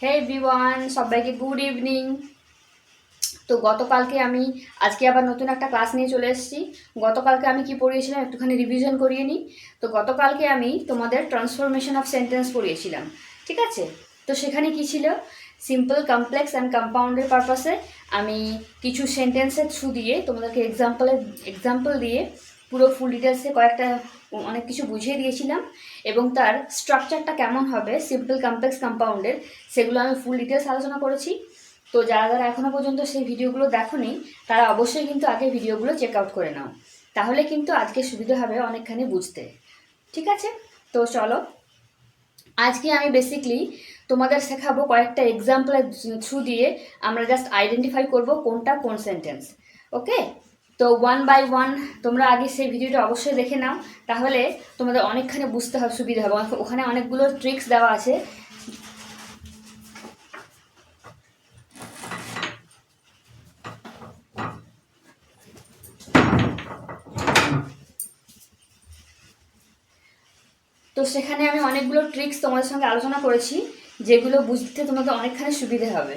হে everyone, সবাইকে good evening. তো গতকালকে আমি আজকে আবার নতুন একটা ক্লাস নিয়ে চলে এসেছি। গতকালকে আমি কি পড়িয়েছিলাম একটুখানি রিভিশন করিয়ে নিই। তো গতকালকে আমি তোমাদের ট্রান্সফরমেশন অফ সেন্টেন্স পড়িয়েছিলাম, ঠিক আছে? তো সেখানে কি ছিল, সিম্পল, কমপ্লেক্স অ্যান্ড কম্পাউন্ডের পারপাসে আমি কিছু সেন্টেন্সের থ্রু দিয়ে তোমাদেরকে এক্সাম্পল দিয়ে পুরো ফুল ডিটেলসে অনেক কিছু বুঝিয়ে দিয়েছিলাম, এবং তার স্ট্রাকচারটা কেমন হবে সিম্পল, কমপ্লেক্স, কম্পাউন্ডের সেগুলো আমি ফুল ডিটেলস আলোচনা করেছি। তো যারা যারা এখনও পর্যন্ত সেই ভিডিওগুলো দেখোনি তারা অবশ্যই কিন্তু আগে ভিডিওগুলো চেক আউট করে নাও, তাহলে কিন্তু আজকে সুবিধা হবে অনেকখানি বুঝতে, ঠিক আছে? তো চলো, আজকে আমি বেসিকলি তোমাদের শেখাবো কয়েকটা এক্সাম্পলের থ্রু দিয়ে আমরা জাস্ট আইডেন্টিফাই করব কোনটা কোন সেন্টেন্স। ওকে, তো ওয়ান বাই ওয়ান তোমরা আগে সেই ভিডিওটা অবশ্যই দেখে নাও, তাহলে তোমাদের অনেকখানি বুঝতে হবে, সুবিধা হবে। ওখানে অনেকগুলো ট্রিক্স দেওয়া আছে। তো সেখানে আমি অনেকগুলো ট্রিক্স তোমাদের সঙ্গে আলোচনা করেছি, যেগুলো বুঝতে তোমাদের অনেকখানি সুবিধে হবে।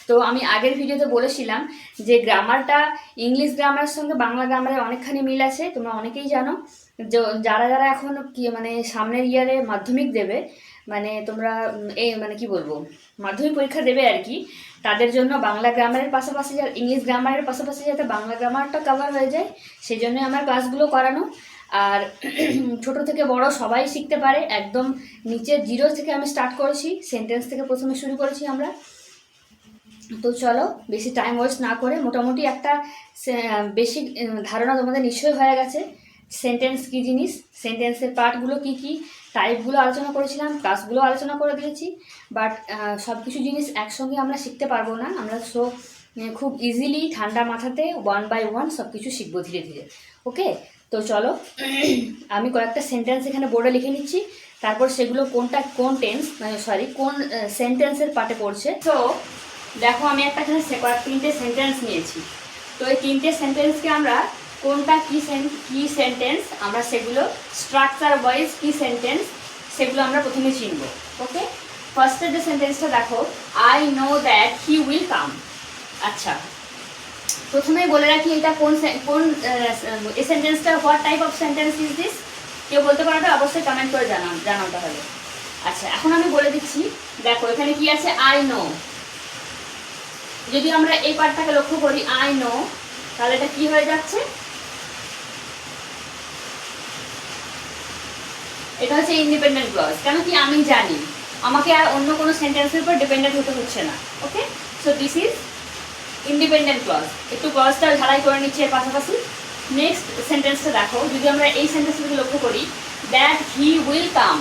তো আমি আগের ভিডিওতে বলেছিলাম যে গ্রামারটা ইংলিশ গ্রামারের সঙ্গে বাংলা গ্রামারের অনেকখানি মিল আছে, তোমরা অনেকেই জানো। যারা যারা এখন কি মানে সামনের ইয়ারে মাধ্যমিক দেবে, মানে তোমরা কি বলবো, মাধ্যমিক পরীক্ষা দেবে আর কি, তাদের জন্য বাংলা গ্রামারের পাশাপাশি ইংলিশ গ্রামারের পাশাপাশি যাতে বাংলা গ্রামারটা কভার হয়ে যায় সেই জন্যই আমার ক্লাসগুলো করানো। আর ছোট থেকে বড় সবাই শিখতে পারে, একদম নিচের জিরো থেকে আমি স্টার্ট করেছি, সেন্টেন্স থেকে প্রথমে শুরু করেছি আমরা। তো চলো, বেশি টাইম ওয়েস্ট না করে মোটামুটি একটা বেসিক ধারণা তোমাদের নিশ্চয়ই হয়ে গেছে সেন্টেন্স কী জিনিস, সেন্টেন্সের পার্টগুলো কী কী, টাইপগুলো আলোচনা করেছিলাম, ক্লাসগুলো আলোচনা করে দিয়েছি। বাট সব কিছু জিনিস একসঙ্গে আমরা শিখতে পারবো না, আমরা খুব ইজিলি ঠান্ডা মাথাতে ওয়ান বাই ওয়ান সব কিছু শিখবো ধীরে ধীরে। ওকে, তো চলো, আমি কয়েকটা সেন্টেন্স এখানে বোর্ডে লিখে নিচ্ছি, তারপর সেগুলো কোনটা কোন টেন্স কোন সেন্টেন্সের পার্টে পড়ছে। তো দেখো, আমি এখানে তিনটে সেন্টেন্স নিয়েছি। তো এই তিনটে সেন্টেন্সকে আমরা কোনটা কি সেন্টেন্স, আমরা সেগুলো স্ট্রাকচার ওয়াইজ কি সেন্টেন্স সেগুলো আমরা প্রথমে চিনব। ওকে, ফার্স্টের যে সেন্টেন্সটা দেখো, I know that he will come. আচ্ছা, প্রথমেই বলে রাখি এটা কোন এই সেন্টেন্সটা what type of sentence is this, কেউ বলতে পারবে অবশ্যই কমেন্ট করে জানাও তাহলে। আচ্ছা, এখন আমি বলে দিচ্ছি, দেখো এখানে কি আছে, আই নো। যদি আমরা এই পার্টটাকে লক্ষ্য করি, আই নো, তাহলে এটা কি হয়ে যাচ্ছে, এটা হচ্ছে ইন্ডিপেন্ডেন্ট ক্লজ। কেন কি, আমি জানি, আমাকে আর অন্য কোনো সেন্টেন্সের উপর ডিপেন্ডেন্ট হতে হচ্ছে না। Okay, so this is independent clause. একটু ক্লজটা ঝালাই করে নিচ্ছি এর পাশাপাশি। নেক্সট সেন্টেন্সটা দেখো, যদি আমরা এই সেন্টেন্সটাকে লক্ষ্য করি, দ্যাট হি উইল কাম।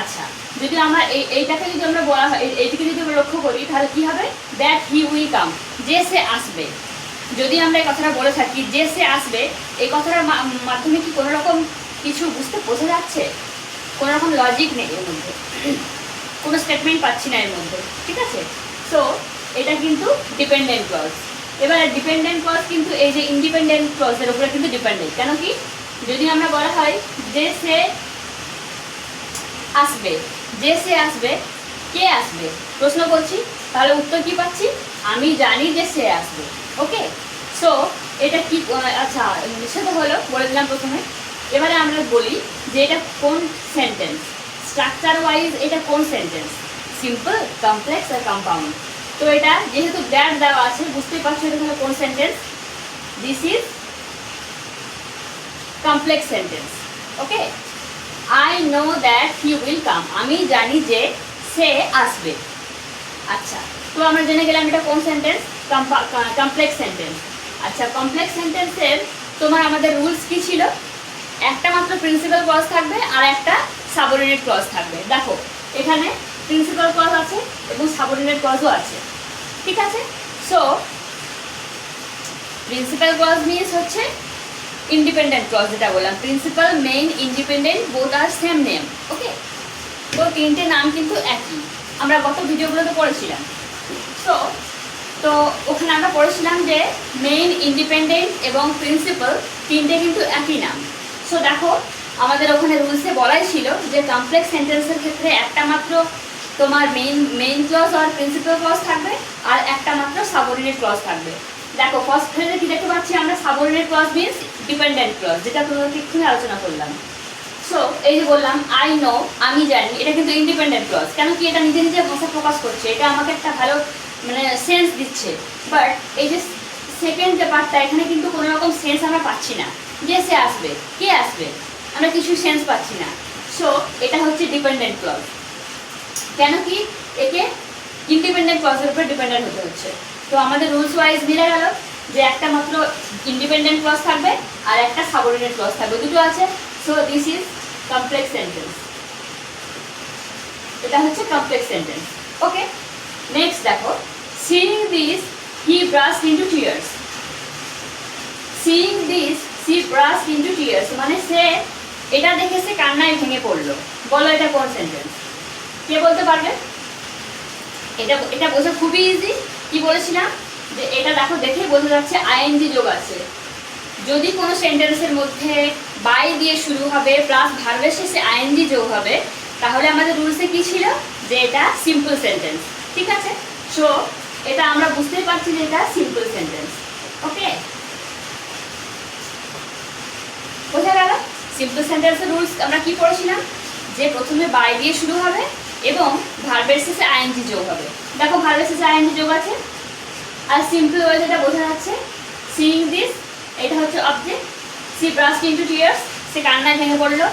আচ্ছা, যদি আমরা এইটাকে যদি আমরা বলা হয়, এইটিকে যদি আমরা লক্ষ্য করি, তাহলে কি হবে, দ্যাট হি উইল কাম, যে সে আসবে। যদি আমরা এই কথাটা বলে থাকি যে সে আসবে, এই কথাটার মাধ্যমে কি কোনো রকম কিছু বোঝা যাচ্ছে? কোনো রকম লজিক নেই এর মধ্যে, কোনো স্টেটমেন্ট পাচ্ছি না এর মধ্যে, ঠিক আছে? সো এটা কিন্তু ডিপেন্ডেন্ট ক্লজ। এবারে ডিপেন্ডেন্ট ক্লজ কিন্তু এই যে ইন্ডিপেন্ডেন্ট ক্লজের উপরে কিন্তু ডিপেন্ডেন্ট। কেন কি, যদি আমরা বলা হয় যে সে আসবে, যে সে আসবে, কে আসবে প্রশ্ন করছি, তাহলে উত্তর কি পাচ্ছি, আমি জানি যে সে আসবে। ওকে, সো এটা কি, আচ্ছা সেটা হলো বলে দিলাম প্রথমে। এবারে আমরা বলি যে এটা কোন সেন্টেন্স, স্ট্রাকচার ওয়াইজ এটা কোন সেন্টেন্স, সিম্পল, কমপ্লেক্স আর কম্পাউন্ড। তো এটা যেহেতু দ্যাট দেওয়া আছে, বুঝতেই পারছো এটা হলো কোন sentence, this is complex sentence. Okay, I know that he will come, আমি জানি যে সে আসবে। আচ্ছা, তো আমরা জেনে গেলাম এটা কোন সেন্টেন্স, কমপ্লেক্স সেন্টেন্স। আচ্ছা, কমপ্লেক্স সেন্টেন্সের আমাদের রুলস কি ছিল, একটা মাত্র প্রিন্সিপাল ক্লজ থাকবে আর একটা সাবঅর্ডিনেট ক্লজ থাকবে। দেখো এখানে প্রিন্সিপাল ক্লজ আছে এবং সাবঅর্ডিনেট ক্লজও আছে, ঠিক আছে? সো প্রিন্সিপাল ক্লজ মিনস হচ্ছে ইন্ডিপেন্ডেন্ট ক্লজ, যেটা বললাম, প্রিন্সিপাল, মেইন, ইন্ডিপেন্ডেন্ট, বোথ আর সেম নেম। ওকে, তো তিনটে নাম কিন্তু একই, আমরা গত ভিডিওগুলোতে পড়েছিলাম। তো ওখানে আমরা পড়েছিলাম যে মেইন, ইন্ডিপেন্ডেন্ট এবং প্রিন্সিপাল তিনটে কিন্তু একই নাম। সো দেখো আমাদের ওখানে রুলসে বলাই ছিল যে কমপ্লেক্স সেন্টেন্সের ক্ষেত্রে একটা মাত্র তোমার মেইন ক্লজ আর প্রিন্সিপাল ক্লজ থাকবে, আর একটা মাত্র সাবঅর্ডিনেট ক্লজ থাকবে। দেখো ফার্স্ট ফ্রেজে কি দেখতে পাচ্ছি আমরা, subordinate clause means dependent clause, যেটা তোমাদেরকে এক্ষুনি আলোচনা করলাম। সো এই যে বললাম আই নো, আমি জানি, এটা কিন্তু ইন্ডিপেন্ডেন্ট ক্লজ। কেন কি, এটা নিজে নিজে ভাষা প্রকাশ করছে, এটা আমাকে একটা ভালো মানে সেন্স দিচ্ছে। বাট এই যে সেকেন্ড যে পার্টটা, এখানে কিন্তু কোনো রকম সেন্স আমরা পাচ্ছি না, যে সে আসবে, কে আসবে, আমরা কিছু সেন্স পাচ্ছি না। সো এটা হচ্ছে ডিপেন্ডেন্ট ক্লজ। কেন কি, একে ইন্ডিপেন্ডেন্ট ক্লজের উপর ডিপেন্ডেন্ট হতে হচ্ছে। তো আমাদের রুলস ওয়াইজ মিলে গেল যে একটা মাত্র ইন্ডিপেন্ডেন্ট ক্লজ থাকবে আর একটা সাবঅর্ডিনেট ক্লজ থাকবে, দুটো আছে। So this is complex sentence, এটা হচ্ছে কমপ্লেক্স সেন্টেন্স। ওকে, নেক্সট দেখো, seeing this he ব্রাস্ট into tears. Seeing this he ব্রাস্ট into tears মানে সে এটা দেখে সে কান্নায় ভেঙে পড়লো। বলো এটা কোন সেন্টেন্স, কে বলতে পারবে? এটা এটা বোঝা খুবই ইজি। কি বলেছিলাম যে এটা দেখো দেখেই বোঝা যাচ্ছে আইএনজি যোগ আছে। যদি কোনো সেন্টেন্সের মধ্যে বাই দিয়ে শুরু হবে প্লাস ভার্বের শেষে আইএনজি যোগ হবে, তাহলে আমাদের রুলসে কি ছিল যে এটা সিম্পল সেন্টেন্স। ঠিক আছে, সো এটা আমরা বুঝতেই পারছি যে এটা সিম্পল সেন্টেন্স। ওকে, বোঝা গেল? সিম্পল সেন্টেন্সের রুলস আমরা কি পড়েছিলাম, যে প্রথমে বাই দিয়ে শুরু হবে এবং ভার্বের শেষে আইএনজি যোগ হবে। দেখো ভার্বের শেষে আইএনজি যোগ আছে, আর সিম্পল ওয়ে যেটা বোঝা যাচ্ছে, সিইং দিস এটা হচ্ছে object, she burst into tears সে কান্নায় ভেঙে পড়লো।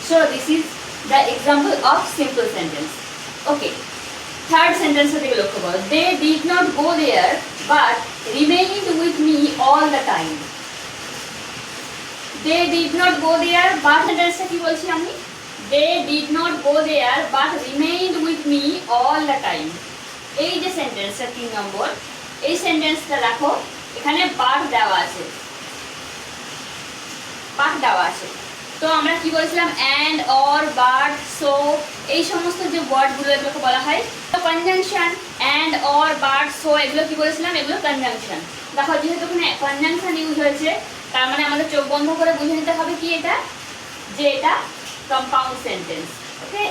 So this is the example of simple sentence. Okay, third সেন্টেন্সের দিকে লক্ষ্য করো, they did not go there but remained with me all the time. They did not go there, but সেন্টেন্সটা কি বলছি আমি, they did not go there but remained with me all the time. এই যে সেন্টেন্সটা 3 নম্বর, এই সেন্টেন্সটা দেখো এখানে বাট দেওয়া আছে, বাট দেওয়া আছে। তো আমরা কি বলেছিলাম, অ্যান্ড, অর, বাট, সো এই সমস্ত যে ওয়ার্ডগুলো এগুলোকে বলা হয় conjunction. And, or, but, so এগুলো কি বলেছিলাম, এগুলো কনজাংশন। দেখো যেহেতু এখানে কনজাংশন ইউজ হয়েছে, তার মানে আমাদের চোখ বন্ধ করে বুঝে নিতে হবে কি এটা, যে এটা কম্পাউন্ড সেন্টেন্স। ওকে,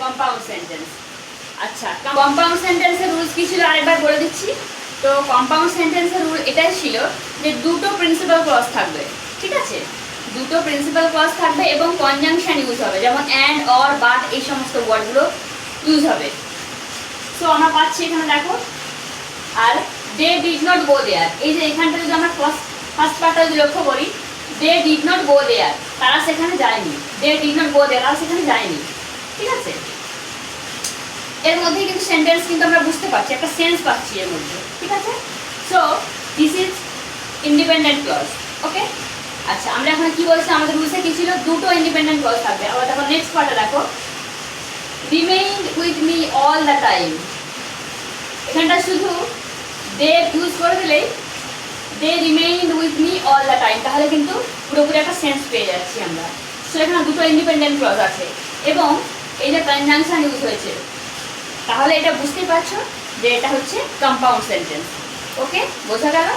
কম্পাউন্ড সেন্টেন্স। আচ্ছা, কম্পাউন্ড সেন্টেন্সের রুলস কি ছিল আরেকবার বলে দিচ্ছি। তো কম্পাউন্ড সেন্টেন্সের রুল এটাই ছিল যে দুটো প্রিন্সিপাল ক্লজ থাকবে। ঠিক আছে, দুটো প্রিন্সিপাল ক্লজ থাকবে এবং কনজাংশন ইউজ হবে, যেমন অ্যান্ড, অর, বাট এই সমস্ত ওয়ার্ডগুলো ইউজ হবে। সো আমরা পাচ্ছি এখানে দেখো, আর দে ডিড নট গো দেয়ার, এই যে এখানটা যদি আমরা ফার্স্ট পার্টটা যদি লক্ষ্য করি, দে ডিড নট গো দেয়ার তারা সেখানে যায়নি, দে ডিড নট গো দেয়ার তারা সেখানে যায়নি। ঠিক আছে, এর মধ্যে কিন্তু সেন্টেন্স কিন্তু আমরা বুঝতে পারছি, একটা সেন্স পাচ্ছি এর মধ্যে। ঠিক আছে, so this is independent clause. Okay, আচ্ছা আমরা এখন কি বলছি, আমাদের রুলসে কি ছিল, দুটো ইন্ডিপেন্ডেন্ট ক্লজ থাকবে। আবার দেখো নেক্সট পার্টে দেখো, remained with me all the time, এখানটা শুধু দে ইউজ করে দিলেই they remained with me all the time, তাহলে কিন্তু পুরোপুরি একটা সেন্স পেয়ে যাচ্ছি আমরা। সো এখানে দুটো ইন্ডিপেন্ডেন্ট ক্লজ আছে এবং এই যে কনজাংশন ইউজ হয়েছে, তাহলে এটা বুঝতেই পারছো যে এটা হচ্ছে কম্পাউন্ড সেন্টেন্স। ওকে, বোঝা গেল?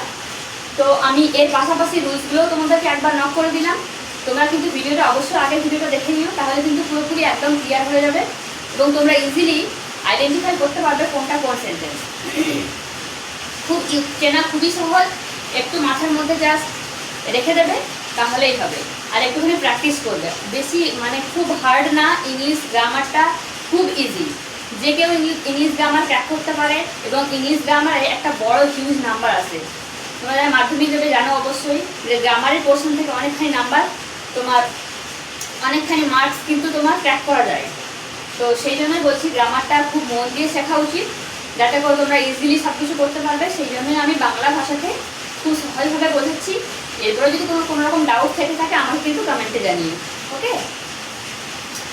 তো আমি এর পাশাপাশি রুলসগুলো তোমাদেরকে একবার নক করে দিলাম। তোমরা কিন্তু ভিডিওটা অবশ্যই আগের ভিডিওটা দেখে নিও, তাহলে কিন্তু পুরোপুরি একদম ক্লিয়ার হয়ে যাবে এবং তোমরা ইজিলি আইডেন্টিফাই করতে পারবে কোনটা কোন সেন্টেন্স। খুব চেনা খুবই সহজ, একটু মাথার মধ্যে জাস্ট রেখে দেবে তাহলেই হবে, আর একটুখানি প্র্যাকটিস করবে। বেশি মানে খুব হার্ড না, ইংলিশ গ্রামারটা খুব ইজি, যে কেউ ইংলিশ গ্রামার ক্র্যাক করতে পারে এবং ইংলিশ গ্রামারে একটা বড় হিউজ নাম্বার আছে। তোমরা যারা মাধ্যমিক দেবে জানো অবশ্যই যে গ্রামারের পোর্শন থেকে অনেকখানি নাম্বার তোমার, অনেকখানি মার্কস কিন্তু তোমার ক্র্যাক করা যায়। তো সেই জন্যই বলছি গ্রামারটা খুব মন দিয়ে শেখা উচিত, যাতে করে তোমরা ইজিলি সব কিছু করতে পারবে। সেই জন্যই আমি বাংলা ভাষাকে খুব সহজভাবে বোঝাচ্ছি। এরপরে যদি তোমার কোনো রকম ডাউট থেকে থাকে আমাকে কিন্তু কমেন্টে জানিও। ওকে,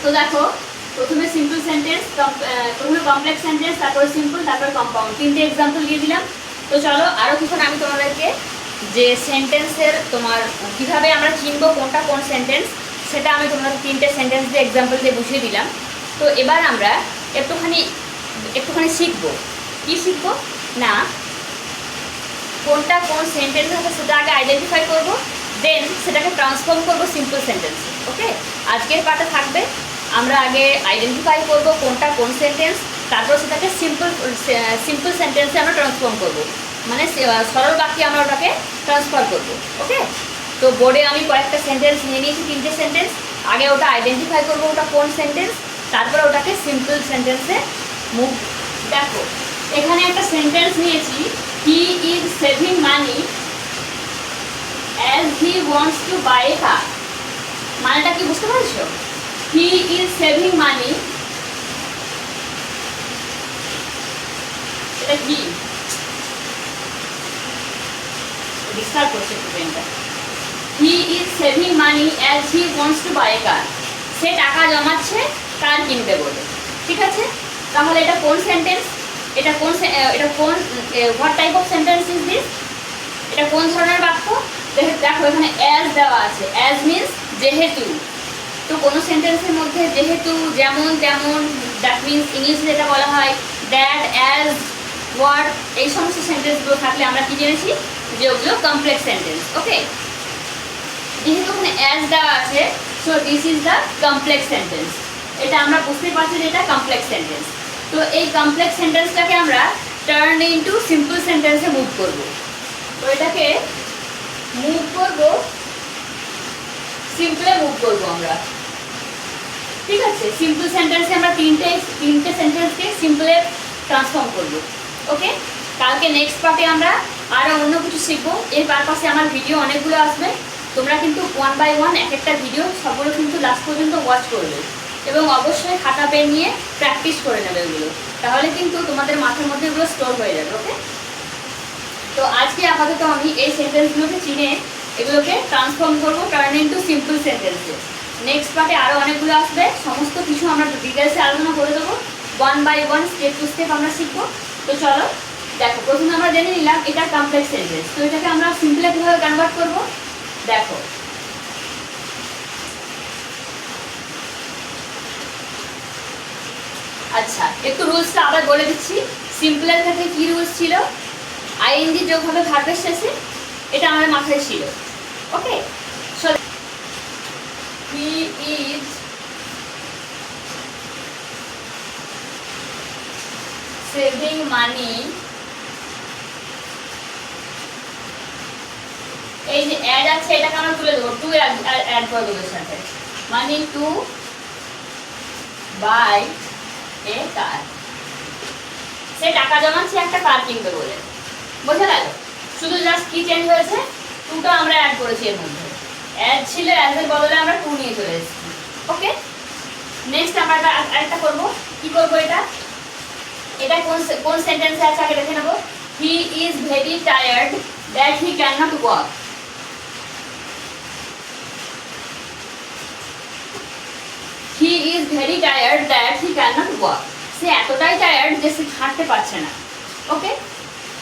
তো দেখো প্রথমে সিম্পল সেন্টেন্স, প্রথমে কমপ্লেক্স সেন্টেন্স, তারপরে সিম্পল, তারপরে কম্পাউন্ড, তিনটে এক্সাম্পল দিয়ে দিলাম। তো চলো আরও কিছু আমি তোমাদেরকে যে সেন্টেন্সের তোমার কীভাবে আমরা চিনবো কোনটা কোন সেন্টেন্স, সেটা আমি তোমাদের তিনটে সেন্টেন্স দিয়ে এক্সাম্পল দিয়ে বুঝিয়ে দিলাম। তো এবার আমরা একটুখানি শিখবো। কি শিখবো না, কোনটা কোন সেন্টেন্স আছে সেটা আগে আইডেন্টিফাই করবো, দেন সেটাকে ট্রান্সফর্ম করবো সিম্পল সেন্টেন্সে। ওকে, আজকের পার্টে থাকবে আমরা আগে আইডেন্টিফাই করব কোনটা কোন সেন্টেন্স, তারপর সেটাকে সিম্পল সেন্টেন্সে আমরা ট্রান্সফর্ম করব, মানে সরল বাক্যে আমরা ওটাকে ট্রান্সফার করব। ওকে, তো বোর্ডে আমি কয়েকটা সেন্টেন্স নিয়ে নিয়েছি, 3টে সেন্টেন্স। আগে ওটা আইডেন্টিফাই করবো ওটা কোন সেন্টেন্স, তারপরে ওটাকে সিম্পল সেন্টেন্সে মুভ। দেখো এখানে একটা সেন্টেন্স নিয়েছি, he is saving money as he wants to buy a car. মানেটা কি বুঝতে পারছো? হি ইজ সেভিং মানি, এটা কি ডিস্টার্ব করছে একটু পেনটা। He is saving money as he wants to buy a car. সে টাকা জমাচ্ছে কার কিনতে বলে। ঠিক আছে, তাহলে এটা কোন সেন্টেন্স? এটা কোন what type of sentence is this? এটা কোন ধরনের বাক্য? দেখো এখানে অ্যাজ দেওয়া আছে, অ্যাজ মিনস যেহেতু। তো কোনো সেন্টেন্সের মধ্যে যেহেতু, যেমন, তেমন, দ্যাট মিনস ইংলিশে যেটা বলা হয় দ্যাট, অ্যাজ, হোয়াট, এই সমস্ত সেন্টেন্সগুলো থাকলে আমরা কি জেনেছি যে ওগুলো কমপ্লেক্স সেন্টেন্স। ওকে, যেহেতু ওখানে অ্যাজ দেওয়া আছে, so this is the complex sentence. এটা আমরা বুঝতেই পারছি যে এটা কমপ্লেক্স সেন্টেন্স। তো এই কমপ্লেক্স সেন্টেন্সটাকে আমরা টার্ন ইনটু সিম্পল সেন্টেন্সে মুভ করব। তো এটাকে মুভ করব, সিম্পলে মুভ করব আমরা। ঠিক আছে, সিম্পল সেন্টেন্সে আমরা তিনটে সেন্টেন্সকে সিম্পলে ট্রান্সফর্ম করব। ওকে, কালকে নেক্সট পার্টে আমরা আরও অন্য কিছু শিখবো। এর পারপাসে আমার ভিডিও অনেকগুলো আসবে, তোমরা কিন্তু 1 বাই 1 এক একটা ভিডিও সবগুলো কিন্তু লাস্ট পর্যন্ত ওয়াচ করবে এবং অবশ্যই খাতা পেন নিয়ে প্র্যাকটিস করে নেবে এগুলো, তাহলে কিন্তু তোমাদের মাথার মধ্যে এগুলো স্টোর হয়ে যাবে। ওকে, তো আজকে আপাতত আমি এই সেন্টেন্সগুলোকে চিনে এগুলোকে ট্রান্সফর্ম করবো টার্ন ইনটু সিম্পল সেন্টেন্সে। নেক্সট পার্টে আরও অনেকগুলো আসবে, সমস্ত কিছু আমরা ডিটেলসে আলোচনা করে দেবো। 1 বাই 1 স্টেপ টু স্টেপ আমরা শিখবো। তো চলো দেখো, প্রথমে আমরা জেনে নিলাম এটা কমপ্লেক্স সেন্টেন্স। তো এটাকে আমরা সিম্পলে কীভাবে কনভার্ট করবো দেখো। আচ্ছা, একটু রুলসটা আবার বলে দিচ্ছি। সিম্পলের ক্ষেত্রে কী রুলস ছিল? আইএনজি যোগ হবে ভার্বের শেষে, এটা আমাদের মাথায় ছিল। Okay, so he is saving money, এই যে অ্যাড আছে এটাকে আমরা তুলে দেবো, টু অ্যাড করে দেবো সাথে, money to buy a car. সে টাকা জমাচ্ছে একটা কার কিনবে বলে। বোঝা গেল? শুধু জাস্ট কি চেঞ্জ হয়েছে, টুটা আমরা অ্যাড করেছি এর মধ্যে। অ্যাড ছিল, অ্যাডের বদলে আমরা টু নিয়ে চলে এসেছি। ওকে, নেক্সট আমরা আরেকটা করবো। কি করবো এটা? এটা কোন সেন্টেন্সে আছে আগে দেখে নেবো। He is very tired that he can not walk. He is very tired that he can not walk. সে এতটাই টায়ার্ড যে সে হাঁটতে পারছে না। ওকে,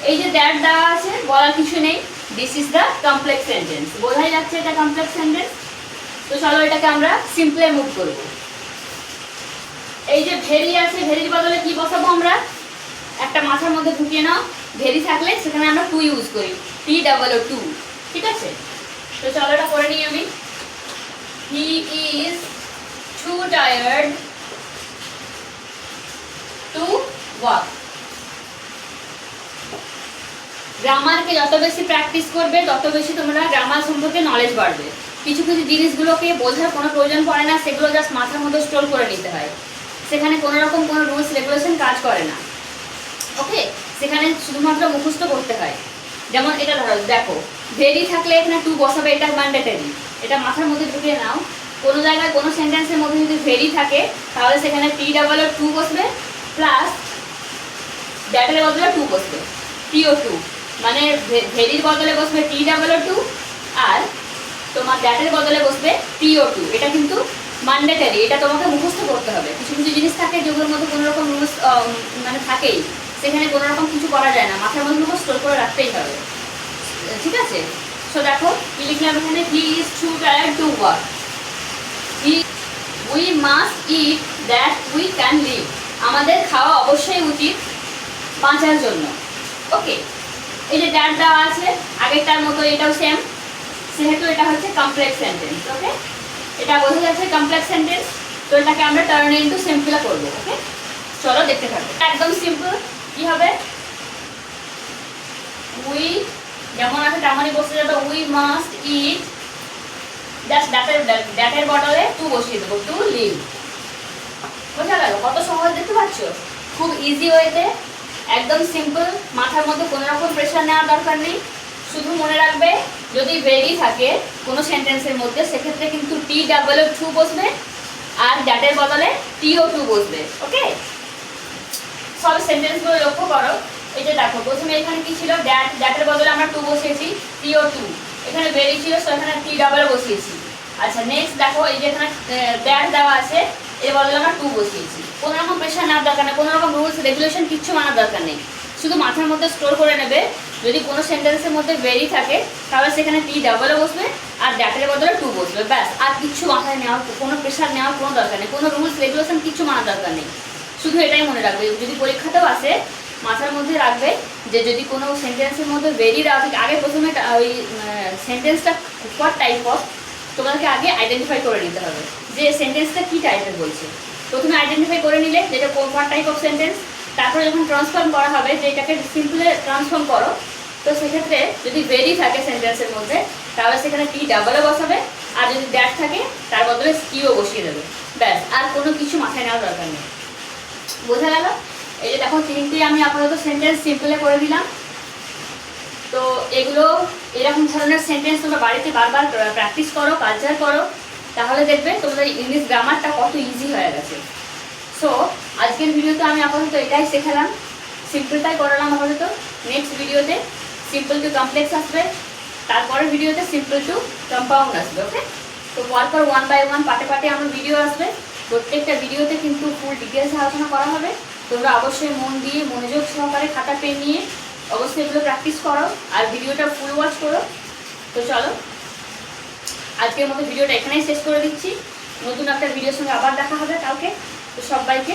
এই যে দ্যাট দেওয়া আছে, বলার কিছু নেই, this is the complex sentence. বোঝাই যাচ্ছে এটা কমপ্লেক্স সেন্টেন্স। তো চলো এটাকে আমরা সিম্পলে মুভ করব। এই যে ভেরি আছে, ভেরির বদলে কি বসাবো আমরা? একটা মাথার মধ্যে ঢুকিয়ে নাও, ভেরি থাকলে সেখানে আমরা টু ইউজ করি, TOO, ঠিক আছে? তো চলো এটা করে নিই আমি। He is too tired to walk. গ্রামারকে যত বেশি প্র্যাকটিস করবে তত বেশি তোমরা গ্রামার সম্পর্কে নলেজ বাড়বে। কিছু কিছু জিনিসগুলোকে বোঝার কোনো প্রয়োজন পড়ে না, সেগুলো জাস্ট মাথার মধ্যে স্টোর করে নিতে হয়। সেখানে কোনো রকম কোনো রুলস রেগুলেশন কাজ করে না। ওকে, সেখানে শুধুমাত্র মুখস্থ করতে হয়। যেমন এটা ধরো, দেখো ভেরি থাকলে এখানে টু বসাবে, এটা ম্যান্ডেটরি, এটা মাথার মধ্যে ঢুকিয়ে নাও। কোনো জায়গায় কোনো সেন্টেন্সের মধ্যে যদি ভেরি থাকে তাহলে সেখানে TOO বসবে, প্লাস দ্যাটের বদলে টু বসবে, TO2, মানে ভেরির বদলে বসবে TOO আর তোমার দ্যাটের বদলে বসবে TO2। এটা কিন্তু ম্যান্ডেটরি, এটা তোমাকে মুখস্থ করতে হবে। কিছু কিছু জিনিস থাকে যেগুলোর মধ্যে কোনো রকম রুলস মানে থাকেই, সেখানে কোনো রকম কিছু করা যায় না, মাথার মধ্যে মুখস্থ স্টোর করে রাখতেই হবে। ঠিক আছে? সো দেখো কি লিখলাম এখানে, he is too tired to walk. We must eat that we can live. আমাদের খাওয়া অবশ্যই উচিত বাঁচার জন্য। ওকে, এই যে দ্যাট দেওয়া আছে আগেরটার মতো, এটাও সেম সেহেতু এটা হচ্ছে কমপ্লেক্স সেন্টেন্স। ওকে, এটা বোঝা যাচ্ছে কমপ্লেক্স সেন্টেন্স। তো এটাকে আমরা টার্ন ইনটু সিম্পল করব। ওকে, চলো দেখতে থাকো। একদম সিম্পল। কি হবে? উই যেমন আছে তেমনই বসে যাবে, উই মাস্ট ইট, জাস্ট দ্যাটের বদলে টু বসিয়ে দেবো, টু লিভ। বোঝা গেল? কত সহজ দেখতে পাচ্ছ? খুব ইজি ওয়েতে, একদম সিম্পল, মাথার মধ্যে কোনো রকম প্রেশার নেওয়ার দরকার নেই। শুধু মনে রাখবে যদি ভেরি থাকে কোনো সেন্টেন্সের মধ্যে সেক্ষেত্রে কিন্তু টি ডাবল টু বসবে আর দ্যাটের বদলে টিও টু বসবে। ওকে, সব সেন্টেন্সগুলো লক্ষ্য করো। এই যে দেখো, প্রথমে এখানে কি ছিল? দ্যাটের বদলে আমরা টু বসিয়েছি, টিও টু। এখানে ভেরি ছিল, সো এখানে টি ডাবল বসিয়েছি। আচ্ছা, নেক্সট দেখো, এই যে এখানে দ্যাট দেওয়া আছে, এর বদলে আমরা টু বসিয়েছি। কোনো রকম প্রেশার নেওয়ার দরকার নেই, কোনো রকম রুলস রেগুলেশন কিচ্ছু মানার দরকার নেই। শুধু মাথার মধ্যে স্টোর করে নেবে যদি কোনো সেন্টেন্সের মধ্যে ভেরি থাকে তাহলে সেখানে টি ডাবলও বসবে আর দ্যাটের বদলে টু বসবে, ব্যাস। আর কিচ্ছু মাথায় নেওয়ার, কোনো প্রেশার নেওয়ার কোনো দরকার নেই, কোনো রুলস রেগুলেশন কিচ্ছু মানার দরকার নেই। শুধু এটাই মনে রাখবে, যদি পরীক্ষাতেও আসে মাথার মধ্যে রাখবে যে যদি কোনো সেন্টেন্সের মধ্যে ভেরি দেওয়া থাকে, আগে প্রথমে ওই সেন্টেন্সটা হোয়াট টাইপ অফ তোমাদেরকে আগে আইডেন্টিফাই করে নিতে হবে যে সেন্টেন্সটা কী টাইপের বলছে। প্রথমে আইডেন্টিফাই করে নিলে যেটা হোয়াট টাইপ অফ সেন্টেন্স, তারপরে যখন ট্রান্সফর্ম করা হবে যে এটাকে সিম্পলে ট্রান্সফর্ম করো, তো সেক্ষেত্রে যদি ভেরি থাকে সেন্টেন্সের মধ্যে তাহলে সেখানে টি ডাবলও বসাবে আর যদি দ্যাট থাকে তার বদলে টিও বসিয়ে দেবে, ব্যাস। আর কোনো কিছু মাথায় নেওয়ার দরকার নেই। বোঝা গেল? এই যে দেখো, তিনটে আমি আপাতত সেন্টেন্স সিম্পলে করে দিলাম। তো এগুলো এরকম ধরনের সেন্টেন্স তোমরা বাড়িতে বারবার প্র্যাকটিস করো, কালচার করো, তাহলে দেখবে তোমাদের ইংলিশ গ্রামারটা কত ইজি হয়ে গেছে। সো আজকের ভিডিওতে আমি আপাতত এটাই শেখালাম, সিম্পলটাই করালাম আপাতত। নেক্সট ভিডিওতে সিম্পল টু কমপ্লেক্স আসবে, তারপরের ভিডিওতে সিম্পল টু কম্পাউন্ড আসবে। ওকে, তো পরপর ওয়ান বাই ওয়ান পার্টে পার্টে আমার ভিডিও আসবে। প্রত্যেকটা ভিডিওতে কিন্তু ফুল ডিটেলস আলোচনা করা হবে। তোমরা অবশ্যই মন দিয়ে মনোযোগ সহকারে খাতা পেন নিয়ে অবশ্যই এগুলো প্র্যাকটিস করো আর ভিডিওটা ফুল ওয়াচ করো। তো চলো, আজকের মতো ভিডিওটা এখানেই শেষ করে দিচ্ছি। নতুন একটা ভিডিওর সঙ্গে আবার দেখা হবে কালকে। তো সবাইকে